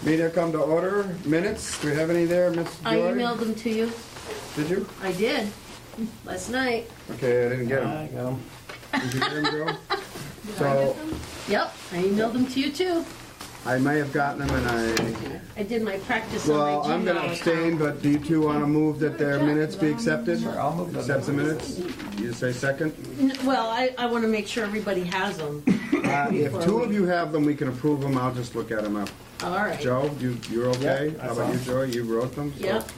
Meeting come to order. Minutes, do we have any there, Miss Joy? I emailed them to you. Did you? I did. Last night. Okay, I didn't get them. I got them. Did you get them, Joe? Did So- I get them? Yep, I emailed them to you too. I may have gotten them and I did my practice well, on my I'm going to Gmail abstain, account. but do you two want to move that their minutes be accepted? Sure, I'll move them. Accept the minutes? You say second? Well, I want to make sure everybody has them. If two of you have them, we can approve them. I'll just look at them up. All right. Joe, you're okay? Yep, I How saw about you, them. Joy? You wrote them? So- Yep.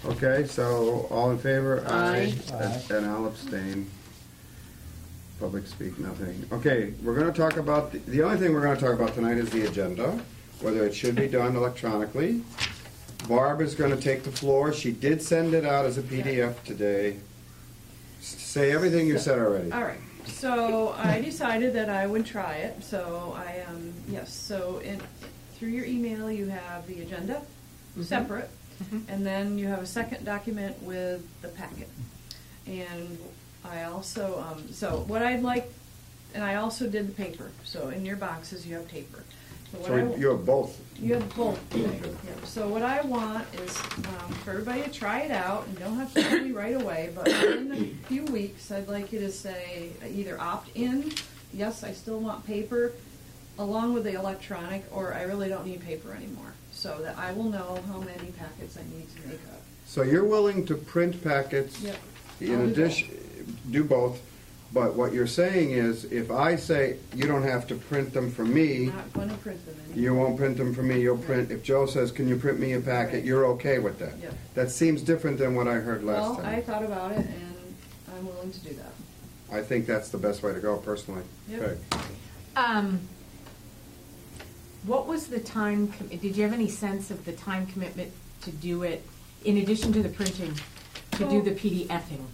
Okay, so all in favor? Aye. Aye. And I'll abstain. Public speak, nothing. Okay, we're going to talk about, the only thing we're going to talk about tonight is the agenda, whether it should be done electronically. Barb is going to take the floor. She did send it out as a PDF today. Say everything you said already. All right, so I decided that I would try it, so I, yes, so through your email, you have the agenda separate, and then you have a second document with the packet. And I also, so what I'd like, and I also did the paper, so in your boxes you have paper. So what I So you have both. You have both. Yeah. So what I want is for everybody to try it out. You don't have to tell me right away, but in a few weeks, I'd like you to say either opt in, yes, I still want paper, along with the electronic, or I really don't need paper anymore, so that I will know how many packets I need to make up. So you're willing to print packets Yep. in I'll do addition, do both, but what you're saying is, if I say you don't have to print them for I'm me, not going to print them anymore. you won't print them for me, you'll print, if Joe says, can you print me a packet, Right. you're okay with that? Yep. That seems different than what I heard last Well, I time. thought about it, and I'm willing to do that. I think that's the best way to go, personally. Yep. Okay. What was the time, did you have any sense of the time commitment to do it, in addition to the printing, to do Well- the PDFing?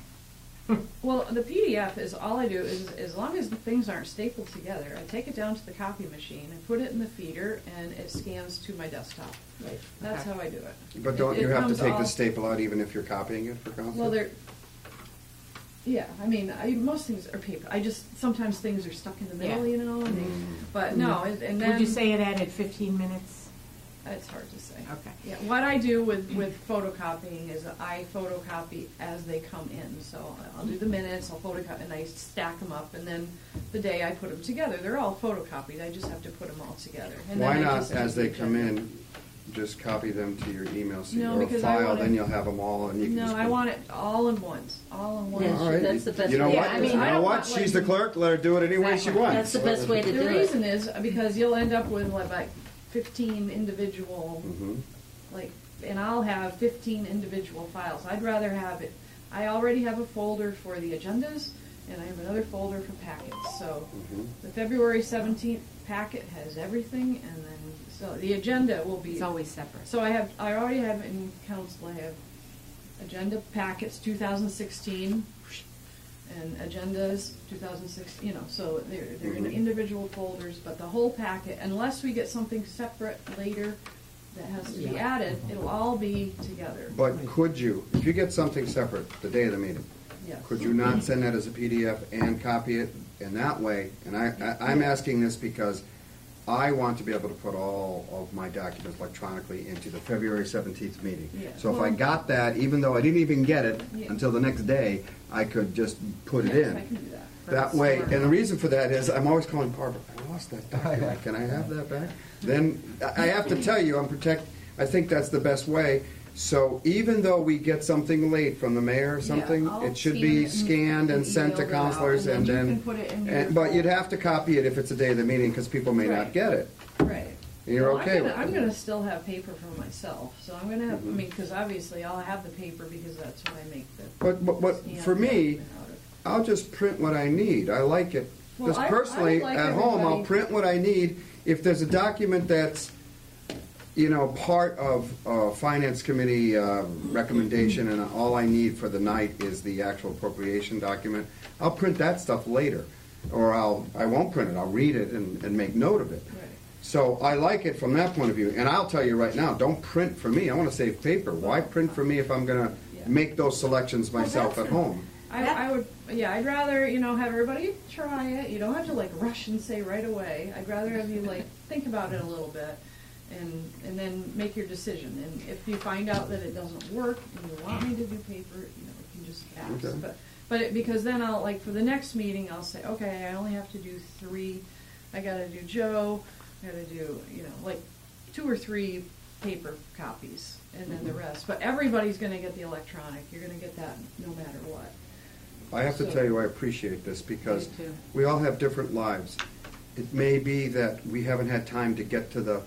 Well, the PDF is, all I do is, as long as the things aren't stapled together, I take it down to the copy machine, I put it in the feeder, and it scans to my desktop. Right. That's Okay. how I do it. But don't It you have to comes take the all- staple out even if you're copying it for council? Well, yeah, I mean, most things are paper. I just, sometimes things are stuck in the middle, Yeah. you know, and but no, and then. Would you say it added 15 minutes? It's hard to say. Okay. Yeah, what I do with photocopying is I photocopy as they come in. So I'll do the minutes, I'll photocopy, and I stack them up, and then the day I put them together, they're all photocopied. I just have to put them all together. And Why then I not, just as do they the come agenda. in, just copy them to your email No, or because I file, wanna- then you'll have them all and you can No, just. I want it all in once, all in one. Yeah, All right. that's the best You know way. what? Yeah, I mean, You I know don't what? want, She's like- the clerk, let her do it any way she Exactly. wants. That's the best way to The do it. reason is because you'll end up with like 15 individual, Mhm. like, and I'll have 15 individual files. I'd rather have it, I already have a folder for the agendas, and I have another folder for packets. So Mhm. the February 17th packet has everything, and then, so the agenda will be. It's always separate. So I already have in council, I have agenda packets 2016 and agendas 2016, so they're in Mhm. individual folders, but the whole packet, unless we get something separate later that has to be Yeah. added, it'll all be together. But could you, if you get something separate the day of the meeting, Yes. could you not send that as a PDF and copy it in that way? And I'm asking this because I want to be able to put all of my documents electronically into the February 17th meeting. Yeah. So if I Well- got that, even though I didn't even get it Yeah. until the next day, I could just put it Yes, in. I can do that. That way, and the reason for that is I'm always calling Barbara, I lost that document, can I have that back? Then, I have to tell you, I think that's the best way. So even though we get something late from the mayor or something, Yeah, I'll it should scan be it scanned and sent to email it out, counselors and you then. can put it in your But you'd folder. have to copy it if it's a day of the meeting, because people may not Right. get it. Right. You're Well, okay with I'm it. gonna still have paper for myself, so I'm gonna have, Mhm. because obviously I'll have the paper because that's what I make the. But scan for me, document out of. I'll just print what I need. I like it. Well, Because I personally, would like at home, I'll everybody- print what I need. If there's a document that's, part of Finance Committee recommendation and all I need for the night is the actual appropriation document, I'll print that stuff later. Or I won't print it. I'll read it and make note of it. Right. So I like it from that point of view. And I'll tell you right now, don't print for me. I want to save paper. Why print for me if I'm going to Yeah. make those selections Well, myself that's at home? I would, yeah, I'd rather, have everybody try it. You don't have to rush and say right away. I'd rather have you think about it a little bit. and then make your decision. And if you find out that it doesn't work and you want me to do paper, you can just ask. Okay. Because then I'll, like, for the next meeting, I'll say, okay, I only have to do 3. I gotta do Joe, I gotta do, like 2 or 3 paper copies, and then the rest. But everybody's gonna get the electronic. You're gonna get that no matter what. I have to So- tell you, I appreciate this because Me too. we all have different lives. It may be that we haven't had time to get to the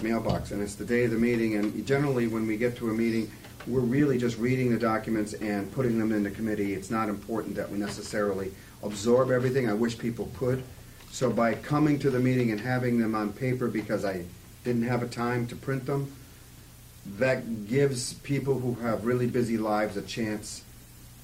mailbox, and it's the day of the meeting, and generally when we get to a meeting, we're really just reading the documents and putting them into committee. It's not important that we necessarily absorb everything. I wish people could. So by coming to the meeting and having them on paper because I didn't have a time to print them, that gives people who have really busy lives a chance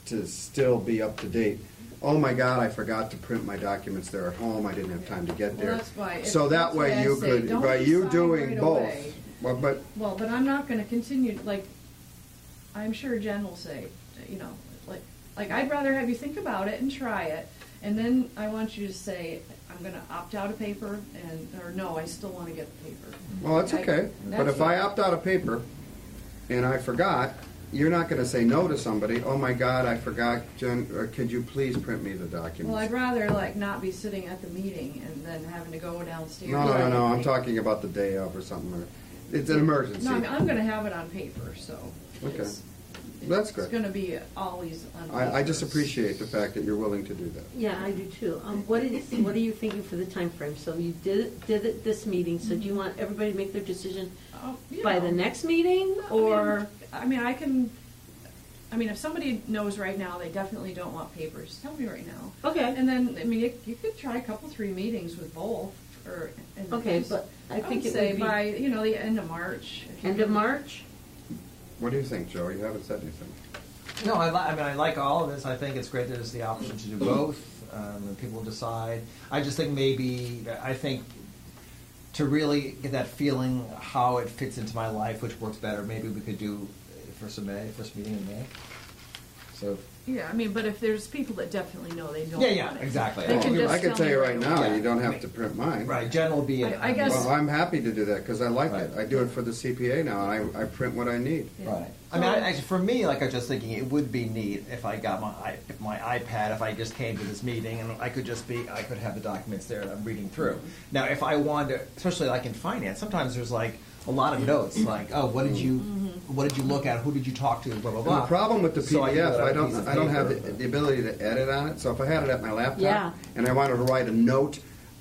to still be up to date. Oh my God, I forgot to print my documents. They're at home. I didn't have time to get there. Well, that's why. So that that's why way I you say, could, don't by you decide doing right both. away. Well, but Well, but I'm not gonna continue, like, I'm sure Jen will say, like I'd rather have you think about it and try it, and then I want you to say, I'm gonna opt out of paper, or no, I still wanna get the paper. well, that's okay. But if I opt out of paper and I forgot, you're not going to say no to somebody. Oh my God, I forgot, Jen. Could you please print me the documents? Well, I'd rather, like, not be sitting at the meeting and then having to go downstairs. No. I'm talking about the day of or something. It's an emergency. No, I'm gonna have it on paper, so. Okay. it's- That's good. It's gonna be always on paper. I just appreciate the fact that you're willing to do that. Yeah, I do too. What are you thinking for the time frame? So you did it this meeting, so do you want everybody to make their decision Oh, by the next meeting, or? if somebody knows right now they definitely don't want papers, tell me right now. Okay. And then, you could try a couple, 3 meetings with both, or. and Okay, just- but I would think it say would be by, the end of March. if you end of can- March? What do you think, Joe? You haven't said anything. No, I like all of this. I think it's great that there's the option to do both, and people decide. I just think to really get that feeling how it fits into my life, which works better, maybe we could do first meeting in May. So. Yeah, but if there's people that definitely know they don't Yeah, want it. exactly. They can Well, just I can tell tell me you right right now, away. you don't have to print mine. Right, Jen will be. I guess- Well, I'm happy to do that because I like it. Right. I do it for the CPA now, and I print what I need. Yeah. Right. Actually, for me, like I was just thinking, it would be neat if I got my iPad, if I just came to this meeting and I could have the documents there that I'm reading through. Now, if I wanted to, especially like in finance, sometimes there's like a lot of notes, like, oh, what did you look at? Who did you talk to? Blah blah blah. And the problem with the So I do PDF, that on I a piece of don't have paper. the ability to edit on it. So if I had it at my laptop Yeah. and I wanted to write a note,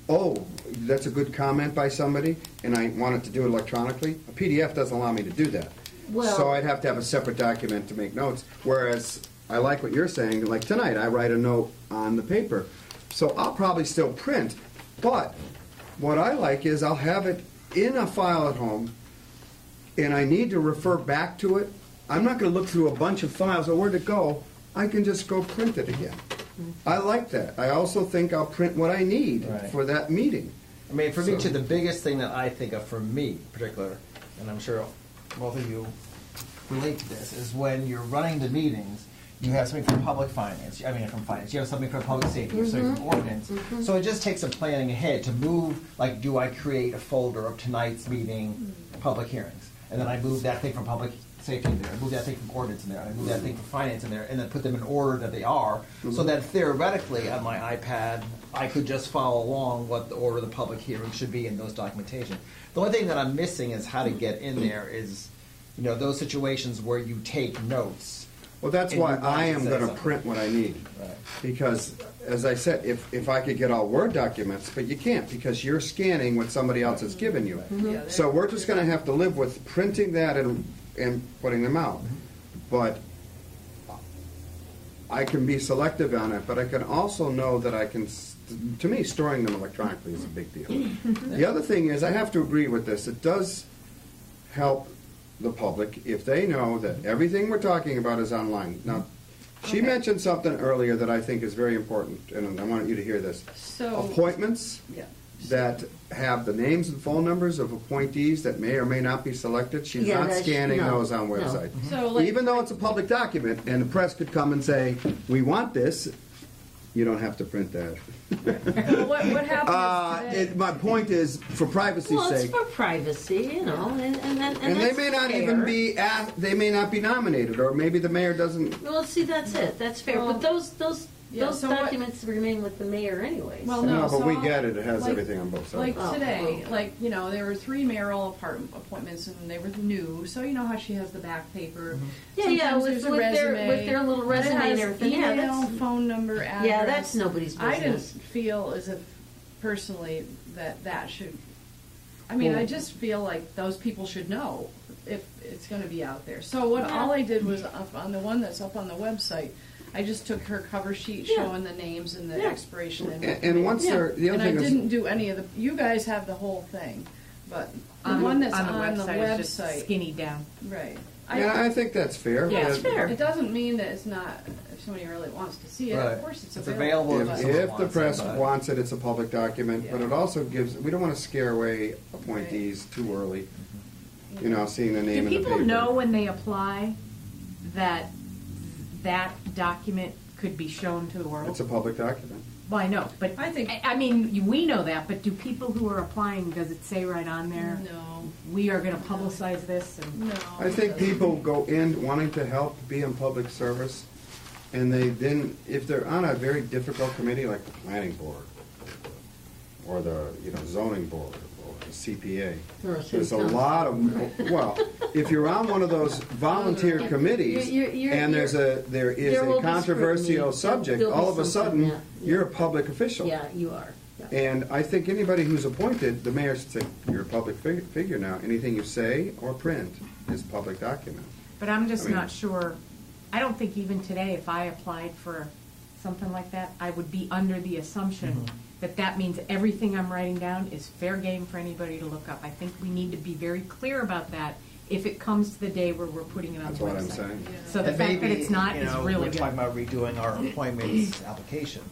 oh, that's a good comment by somebody, and I wanted to do it electronically, a PDF doesn't allow me to do that. Well- So I'd have to have a separate document to make notes. Whereas I like what you're saying. Like tonight, I write a note on the paper, so I'll probably still print. But what I like is I'll have it in a file at home, and I need to refer back to it. I'm not going to look through a bunch of files. Oh, where'd it go? I can just go print it again. I like that. I also think I'll print what I need Right. for that meeting. For me, So- too, the biggest thing that I think of for me, in particular, and I'm sure both of you relate to this, is when you're running the meetings, you have something from public finance. From finance. You have something from public safety. You have something from ordinance. So it just takes some planning ahead to move. Like, do I create a folder of tonight's meeting, public hearings, and then I move that thing from public safety in there. I move that thing from ordinance in there. I move that thing from finance in there, and then put them in order that they are, so that theoretically on my iPad I could just follow along what the order of the public hearing should be in those documentation. The only thing that I'm missing is how to get in there is, those situations where you take notes. Well, that's And why you want I to am say going to something. print what I need. Right. Because, as I said, if I could get all Word documents, but you can't because you're scanning what somebody else has given you. Yeah, So we're just going to have to live with printing that and putting them out. But I can be selective on it, but I can also know that I can, to me, storing them electronically is a big deal. The other thing is, I have to agree with this, it does help the public if they know that everything we're talking about is online. Now, she Okay. mentioned something earlier that I think is very important, and I want you to hear this. So. Appointments Yeah. that have the names and phone numbers of appointees that may or may not be selected, she's Yeah, not that's- scanning no, those on no. website. So, like. Even though it's a public document, and the press could come and say, we want this, You don't have to print that. Well, what happened is today, My point is, for privacy's Well, it's sake, for privacy, you know, and and they that's may not fair. even be they may not be nominated, or maybe the mayor doesn't. Well, see, that's it. That's fair. Well, but those yeah, those so what- documents remain with the mayor anyways. Well, No, no, but we so get it. It has like- everything on both sides. like Oh, today, okay. like, you know, there were 3 mayoral appointments and they were new, so you know how she has the back paper. Yeah, Sometimes with there's a with resume. their little It resume and has everything. Yeah, email, that's phone number, address. yeah, that's nobody's I didn't business. feel as if personally that should, I mean, Well- I just feel like those people should know if it's gonna be out there. So what, Yeah. all I did was, up on the one that's up on the website, I just took her cover sheet Yeah. showing the names and the Yeah. expiration and. And once Yeah. they're the And other I thing didn't is, do any of the, you guys have the whole thing, but the On one that's on on the is just website, skinny down. right. and I think that's fair. Yeah, it's but fair. It doesn't mean that it's not, if somebody really wants to see it, Right. of course it's It's available. available but- someone If the wants it, press but- wants it, it's a public document, but Yeah. it also gives, we don't want to scare away appointees too early, you know, seeing the name Do in the paper. people know when they apply that that document could be shown to the world? It's a public document. Well, I know, but I think- I mean, we know that, but do people who are applying, does it say right on there? No, We are going to publicize this and. no. I think it doesn't. people go in wanting to help, be in public service, and they then, if they're on a very difficult committee like the planning board, or the, zoning board, or the CPA, Or a city there's a council. lot of, well, if you're on one of those volunteer committees, You're- and there is there will a be controversial scrutiny. subject, There'll be all of a something, sudden, yeah. you're a public official. Yeah, you are. Yeah. And I think anybody who's appointed, the mayor should say, you're a public figure now. Anything you say or print is public document. But I'm just I mean- not sure, I don't think even today, if I applied for something like that, I would be under the assumption that that means everything I'm writing down is fair game for anybody to look up. I think we need to be very clear about that if it comes to the day where we're putting it on That's the what website. I'm saying. Yeah. So the And fact that maybe, it's not you is know, really we're talking good. about redoing our appointments application.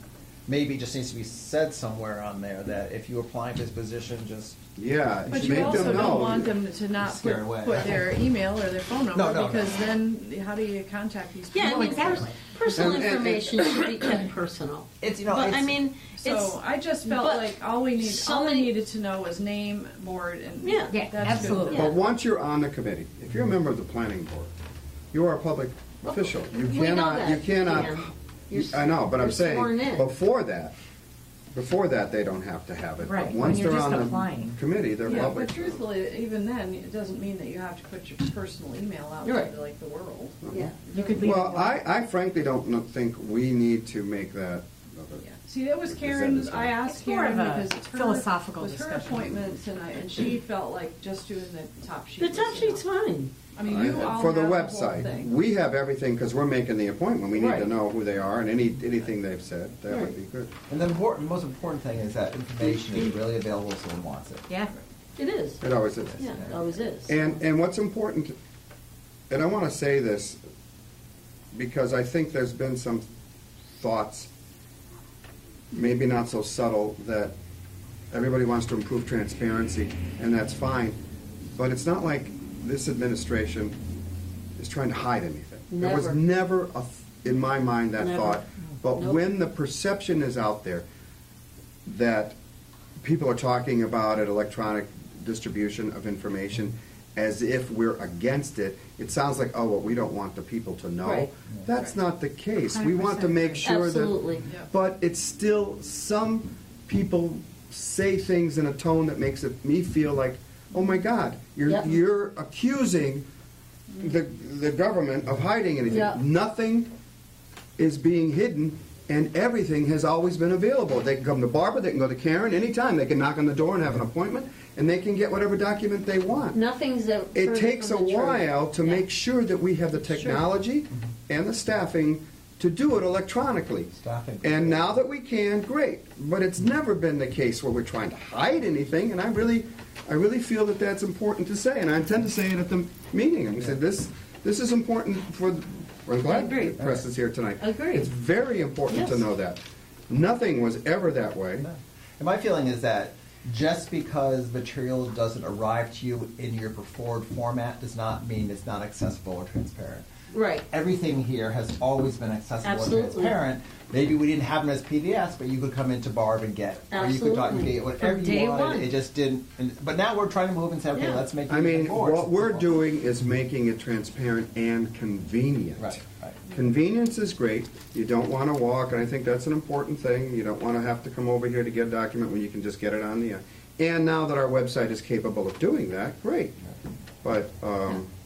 Maybe it just needs to be said somewhere on there that if you're applying for this position, just Yeah, But should you make also them know. don't want them to not Scare put, away. put their email or their phone number, No, no, no. because then how do you contact these people? Yeah, I mean, exactly. personal And- information should be kept personal. it's But I mean, it's So I just felt but like all I so many- needed to know was name, board, and Yeah. Yeah, that's absolutely. good. But once you're on the committee, if you're a member of the planning board, you are a public official. You We know cannot, that, you cannot, Dan. You're- I know, but I'm you're saying, sworn in. before that, they don't have to have it. Right, But when once you're they're just on the applying. committee, they're Yeah, public. but truthfully, even then, it doesn't mean that you have to put your personal email out You're right. to like the world. Yeah. You could leave it Well, blank. I frankly don't think we need to make that. Yeah. See, it was Is that Karen's, the I same? asked It's more Karen of a because it's her. philosophical It was her discussion. appointments and she felt like just doing the top sheet. The was top sheet's enough. fine. I mean, you all For the have whole website, thing. we have everything because we're making the appointment. We need to Right. know who they are and anything they've said. That would Right. be good. and the most important thing is that information is really available if someone wants it. Yeah. It is. It always is. Yeah, it always is. And what's important, and I want to say this because I think there's been some thoughts, maybe not so subtle, that everybody wants to improve transparency, and that's fine. But it's not like this administration is trying to hide anything. There was Never. never, in my mind, that Never. thought. But Nope. when the perception is out there that people are talking about an electronic distribution of information as if we're against it, it sounds like, oh, well, we don't want the people to know. Right. That's not the case. We want to 100% make right. sure Absolutely. that, Yeah. but it's still, some people say things in a tone that makes me feel like, oh my God, Yep. you're accusing the government of hiding anything. Yeah. Nothing is being hidden, and everything has always been available. They can come to Barbara, they can go to Karen anytime. They can knock on the door and have an appointment, and they can get whatever document they want. Nothing's a. It further takes a from the truth. while to Yeah. make sure that we have the technology and the staffing to do it electronically. Staffing. And now that we can, great. But it's never been the case where we're trying to hide anything, and I really feel that that's important to say, and I intend to say it at the meeting. I said, this is important for, I'm glad agree. the press is here tonight. Agreed. It's very important to Yes. know that. Nothing was ever that way. No. And my feeling is that just because material doesn't arrive to you in your preferred format does not mean it's not accessible or transparent. Right. Everything here has always been accessible Absolutely. and transparent. Maybe we didn't have them as PDFs, but you could come into Barb and get it. Or you could Absolutely. get whatever From you day wanted. one. It just didn't. But now we're trying to move and say, okay, Yeah. let's make it I mean, even more what we're accessible. doing is making it transparent and convenient. Right, right. Convenience is great. You don't want to walk, and I think that's an important thing. You don't want to have to come over here to get a document when you can just get it on the. And now that our website is capable of doing that, great. But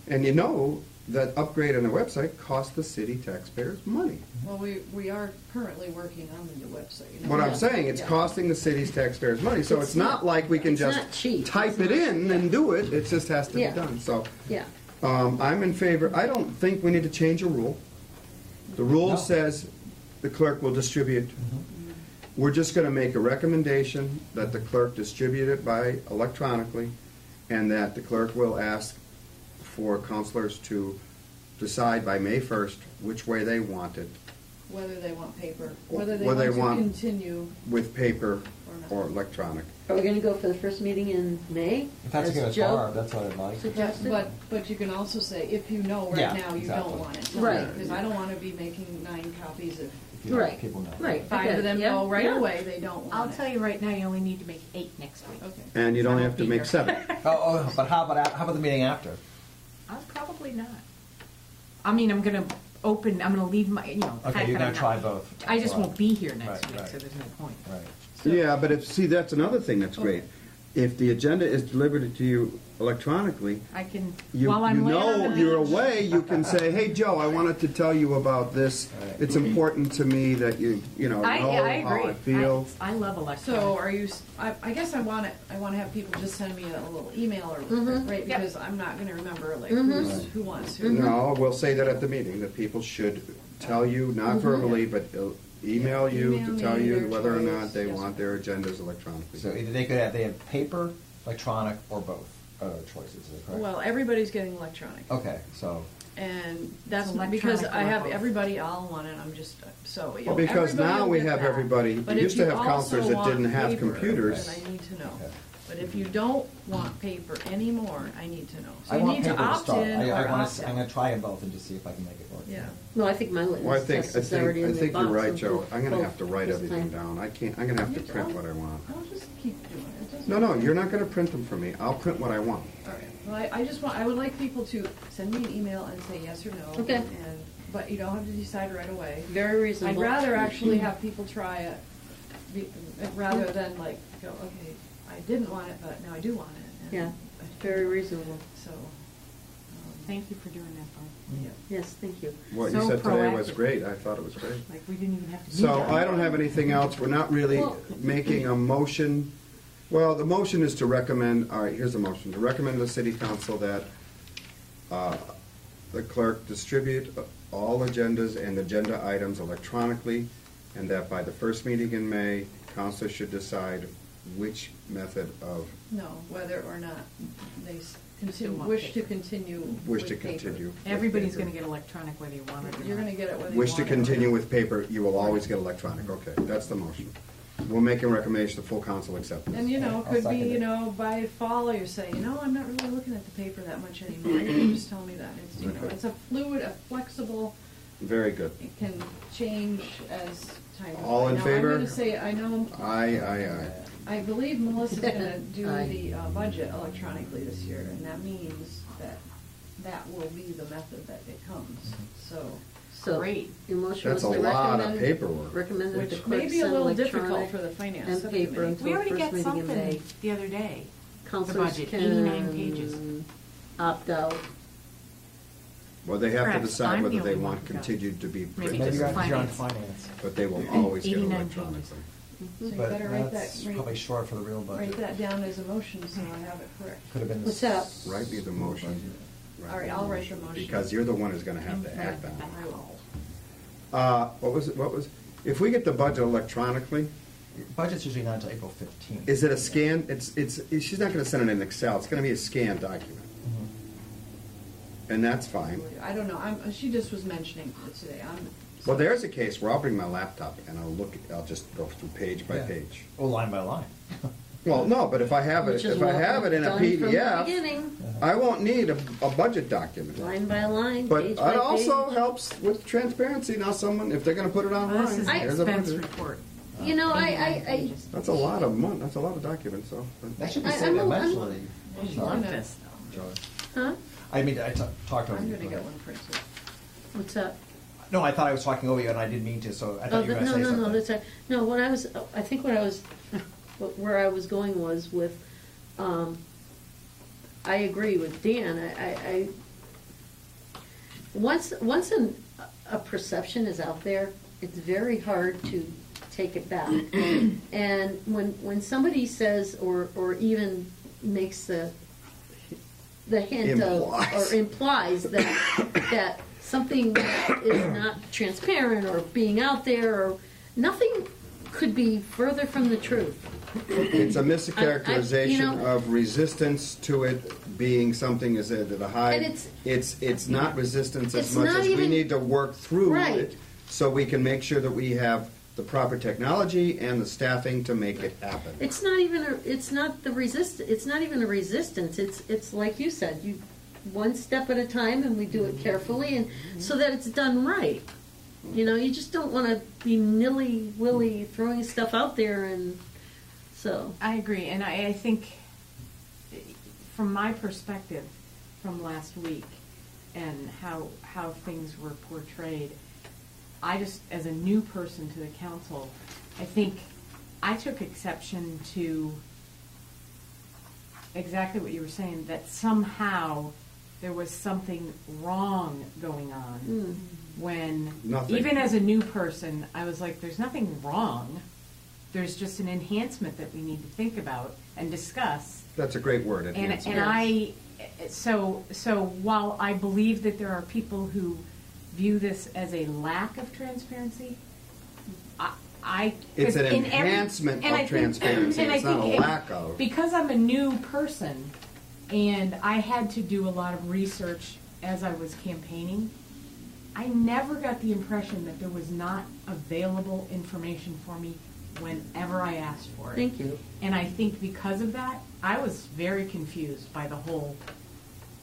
and you know that upgrade on the website costs the city taxpayers money. Well, we are currently working on the new website. you know. What I'm Yeah. saying, it's Yeah. costing the city's taxpayers money. So it's not like we can it's just not cheap. type It's it not- in and do it. It just has to Yeah. be done. So. Yeah. I'm in favor, I don't think we need to change a rule. The rule No. says the clerk will distribute. We're just gonna make a recommendation that the clerk distribute it by electronically, and that the clerk will ask for counselors to decide by May 1st which way they want it, Whether they want paper, Or whether they whether they want to want- continue. with paper Or not. or electronic. Are we gonna go for the first meeting in May? If that's as okay with Joe Barb, that's what I'd like. suggested? But you can also say, if you know right Yeah, now you exactly. don't want it. Right. Because I don't want to be making 9 copies if If you know, Right. people know. Right. 5 Okay, of them yeah, know right yeah. away they don't want it. I'll tell you right now, you only need to make 8 next week. Okay. And you'd only have to I won't make be 7. But how about the meeting after? I'll probably not. I mean, I'm gonna leave my, the Okay, fact you're that gonna I'm try not- both. I just Well, won't be here next Right, week, right. so there's no point. Right. Yeah, but see, that's another thing that's great. If the agenda is delivered to you electronically, I can, You, while I'm you laying on know the you're beach. away, you can say, hey, Joe, I wanted to tell you about this. Right. It's important to me that you know I how agree. I feel. I love electronic. So are you, I guess I want to have people just send me a little email or, right, Yep. because I'm not going to remember like Right. who wants who. No, we'll say that at the meeting, that people should tell you, not verbally, but email you Email to me tell you their whether or not choice, they yes. want their agendas electronically. So either they have paper, electronic, or both choices. Is that correct? Well, everybody's getting electronic. Okay, so And that's It's because electronic I or have both. everybody all on it, I'm just, so. Well, know, because everybody now will we get have that. everybody, But we if used to you have also counselors that want didn't have paper, computers. Then I need to know. Okay. But if you don't want paper anymore, I need to know. So I you want need paper to to opt start. in or I'm opt going out. to try them both and just see if I can make it work. Yeah. No, I think my litmus Well, I think test is already in the box. you're right, of Joe. both- I'm gonna both have to write this everything time. down. I'm gonna have to print what I want. I'll just keep doing it. It doesn't No, no, matter. you're not gonna print them for me. I'll print what I want. All right. Well, I just want, I would like people to send me an email and say yes or no. Okay. But you don't have to decide right away. Very I'd reasonable. rather actually have people try it, rather than like go, okay, I didn't want it, but now I do want it. And Yeah, very reasonable. So, Thank you for doing that, Barb. yeah. Yes, thank you. What you So said today was proactive. great. I thought it was great. Like, we didn't even have to do So that. I don't have anything else. We're not really Well- making a motion. Well, the motion is to recommend, all right, here's a motion. To recommend to the city council that the clerk distribute all agendas and agenda items electronically, and that by the first meeting in May, council should decide which method of, No, whether or not they Still want wish to paper. continue wish with to paper. continue. with Everybody's paper. gonna get electronic whether you want it or not. You're gonna get it whether you Wish to want it or continue not. with paper, you will always get electronic. Okay, that's the motion. We'll make a recommendation, the full council accept And this. you know, I'll it could be, second you it. know, by fall, you're saying, you know, I'm not really looking at the paper that much anymore. You can just tell me that. It's, you know, Okay. it's a fluid, a flexible, Very good. it can change as time goes by. All in Now, favor? I'm gonna say, I know, Aye. I believe Melissa's gonna do Aye. the budget electronically this year, and that means that that will be the method that it comes, so. So, Great. your motion was That's to a lot of recommend, paperwork. recommend that the Which clerk may be a send little difficult electronic for the finance and paper subcommittee. until We already first got meeting in May. something the other day. Counselors budget, can 89 pages. opt out. Well, they have to Perhaps decide I'm whether the they only one want who got it. continued to be Maybe Maybe printed, just you're on finance. finance. but they will always get 89 electronically. So you But better write that's that, probably write, short for the real budget. write that down as a motion, so I have it correct. Could have been the What's that? s- Write me the motion. All right, I'll write the motion. Because you're the one who's gonna have to Okay. act on it. I will. What was, if we get the budget electronically, Budget's usually not until April 15th. is it a scan? She's not gonna send it in Excel, it's gonna be a scanned document. And that's fine. I don't know, she just was mentioning it today, Well, there's a case where I'll bring my laptop and I'll just go through page by Yeah. page. Oh, line by line. Well, no, but if I have it, Which is if I what have it in a we've done from the PDF, beginning, I won't need a budget document. line by line, But page it by also page. helps with transparency. Now someone, if they're gonna put it Well, this online, is here's an a expense budget. report. You know, I That's a lot of money, that's a lot of documents, so. That should be I'm saved a- I'm- eventually, I love this, though. Joyce. huh? I mean, I talked over I'm you. gonna get one printed. What's that? No, I thought I was talking over you, and I didn't mean to, so I Oh, thought you were no, gonna say no, something. no, that's right. No, what I was, I think what I was, where I was going was with, I agree with Dan. Once a perception is out there, it's very hard to take it back. And when somebody says, or even makes the hint Implies. or implies that something is not transparent or being out there, or nothing could be further from the truth. It's a mischaracterization you know- of resistance to it being something is at a high. And It's not resistance as It's much not as we even- need to work through Right. it, so we can make sure that we have the proper technology and the staffing to make it happen. It's not even it's not the it's not even a resistance. It's like you said, you one step at a time, and we do it carefully, and so that it's done right. You know, you just don't want to be nilly-willy throwing stuff out there, and so. I agree, and I think, from my perspective from last week and how things were portrayed, I just, as a new person to the council, I think I took exception to exactly what you were saying, that somehow there was something wrong going on. When, Nothing. even as a new person, I was like, there's nothing wrong. There's just an enhancement that we need to think about and discuss. That's a great word, And enhancement. so while I believe that there are people who view this as a lack of transparency, I It's an 'cause in every- enhancement and of I think- transparency. and I It's not a think lack of. because I'm a new person and I had to do a lot of research as I was campaigning, I never got the impression that there was not available information for me whenever I asked for it. Thank you. And I think because of that, I was very confused by the whole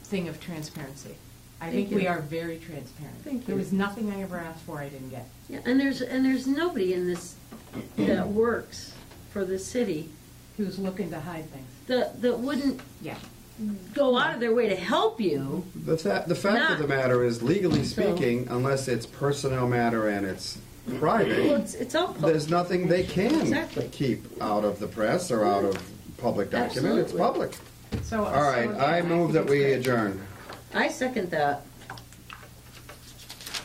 thing of transparency. I Thank think we you. are very transparent. Thank There you. was nothing I ever asked for I didn't get. Yeah, and there's nobody in this that works for the city Who's looking to hide things. that wouldn't Yeah. go out of their way to help you. The fact of the matter is, legally So- speaking, unless it's personnel matter and it's Well, private, it's all public. there's nothing they can Exactly. keep out of the press or out of public document. It's Absolutely. public. So All right, so, I yeah, move think that it's we great. adjourn. I second that.